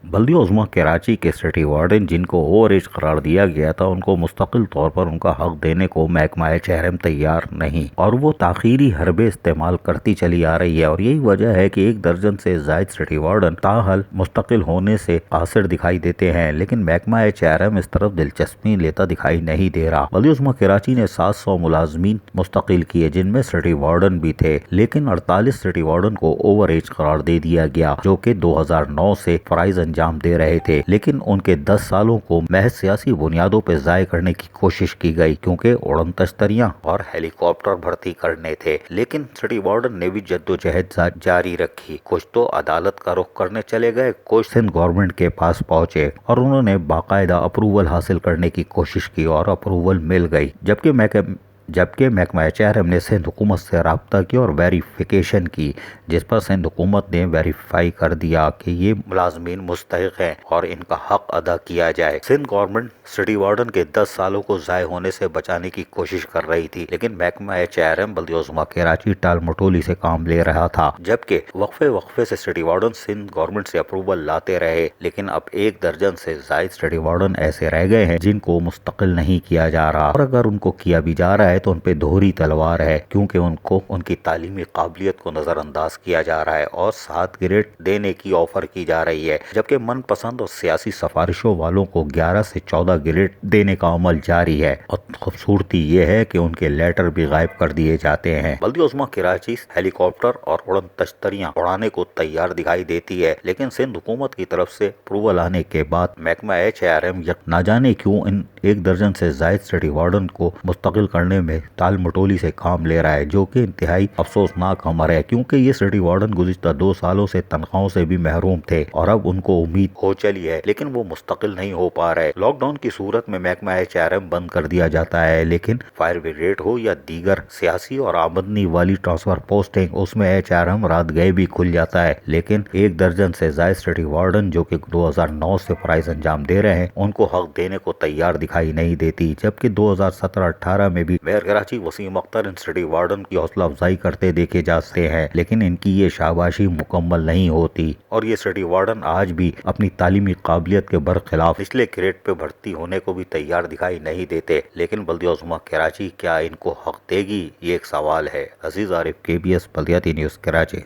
بلدیہ عظمیٰ کراچی کے city warden جن کو اوور ایج قرار دیا گیا تھا، ان کو مستقل طور پر ان کا حق دینے کو محکمہ چہرم تیار نہیں اور وہ تاخیری حربے استعمال کرتی چلی آ رہی ہے، اور یہی وجہ ہے کہ 1 درجن سے زائد سٹی وارڈن تاحال مستقل ہونے سے قاصر دکھائی دیتے ہیں، لیکن محکمہ چہرم اس طرف دلچسپی لیتا دکھائی نہیں دے رہا۔ بلدیہ عظمیٰ کراچی نے 700 ملازمین مستقل کیے جن میں سٹی وارڈن بھی تھے، لیکن 48 سٹی وارڈن کو اوور ایج قرار دے دیا گیا جو کہ 2009 سے فرائض انجام دے رہے تھے، لیکن ان کے 10 سالوں کو محض سیاسی بنیادوں پہ ضائع کرنے کی کوشش کی گئی کیونکہ اڑن تشتریاں اور ہیلی کاپٹر بھرتی کرنے تھے، لیکن سٹی وارڈن نے بھی جدوجہد جاری رکھی۔ کچھ تو عدالت کا رخ کرنے چلے گئے، کچھ سندھ گورنمنٹ کے پاس پہنچے اور انہوں نے باقاعدہ اپروول حاصل کرنے کی کوشش کی اور اپروول مل گئی، جبکہ محکمہ چہرم نے سندھ حکومت سے رابطہ کیا اور ویریفیکیشن کی، جس پر سندھ حکومت نے ویریفائی کر دیا کہ یہ ملازمین مستحق ہیں اور ان کا حق ادا کیا جائے۔ سندھ گورنمنٹ سٹی وارڈن کے 10 سالوں کو ضائع ہونے سے بچانے کی کوشش کر رہی تھی، لیکن محکمہ چہرم بلدیہ عظمیٰ کراچی ٹال مٹولی سے کام لے رہا تھا، جبکہ وقفے سے سٹی وارڈن سندھ گورنمنٹ سے اپروول لاتے رہے، لیکن اب 1 درجن سے زائد سٹی وارڈن ایسے رہ گئے ہیں جن کو مستقل نہیں کیا جا رہا، اور اگر ان کو کیا بھی جا رہا ہے تو ان پہ دوہری تلوار ہے کیونکہ ان کو ان کی تعلیمی قابلیت کو نظر انداز کیا جا رہا ہے اور 7 گریڈ دینے کی آفر کی جا رہی ہے، جبکہ من پسند اور سیاسی سفارشوں والوں کو 11 سے 14 گریڈ دینے کا عمل جاری ہے، اور خوبصورتی یہ ہے کہ ان کے لیٹر بھی غائب کر دیے جاتے ہیں۔ بلدیہ عظمیٰ کراچی ہیلی کاپٹر اور اڑن تشتریاں اڑانے کو تیار دکھائی دیتی ہے، لیکن سندھ حکومت کی طرف سے اپروول آنے کے بعد محکمہ چہرم نہ جانے کیوں ان 1 درجن سے زائد سٹی وارڈن کو مستقل کرنے میں ٹال مٹولی سے کام لے رہا ہے، جو کہ انتہائی افسوسناک امر ہے کیونکہ یہ سٹی وارڈن گزشتہ 2 سالوں سے تنخواہوں سے بھی محروم تھے اور اب ان کو امید ہو چلی ہے، لیکن وہ مستقل نہیں ہو پا رہے۔ لاک ڈاؤن کی صورت میں محکمہ چہرم بند کر دیا جاتا ہے، لیکن فائر بریگیڈ ہو یا دیگر سیاسی اور آمدنی والی ٹرانسفر پوسٹنگ، اس میں چہرم رات گئے بھی کھل جاتا ہے، لیکن 1 درجن سے زائد سٹی وارڈن جو کہ 2009 سے فرائض انجام دے رہے ہیں ان کو حق دینے کو تیار دکھائی نہیں دیتی، جبکہ 2017-18 میں بھی میئر کراچی وسیم اختر ان سٹی وارڈن کی حوصلہ افزائی کرتے دیکھے جاتے ہیں، لیکن ان کی یہ شاباشی مکمل نہیں ہوتی اور یہ سٹی وارڈن آج بھی اپنی تعلیمی قابلیت کے برخلاف نچلے گریڈ پہ بھرتی ہونے کو بھی تیار دکھائی نہیں دیتے، لیکن بلدیہ عظمیٰ کراچی کیا ان کو حق دے گی، یہ ایک سوال ہے۔ عزیز عارف، KBS بلدیاتی نیوز کراچی۔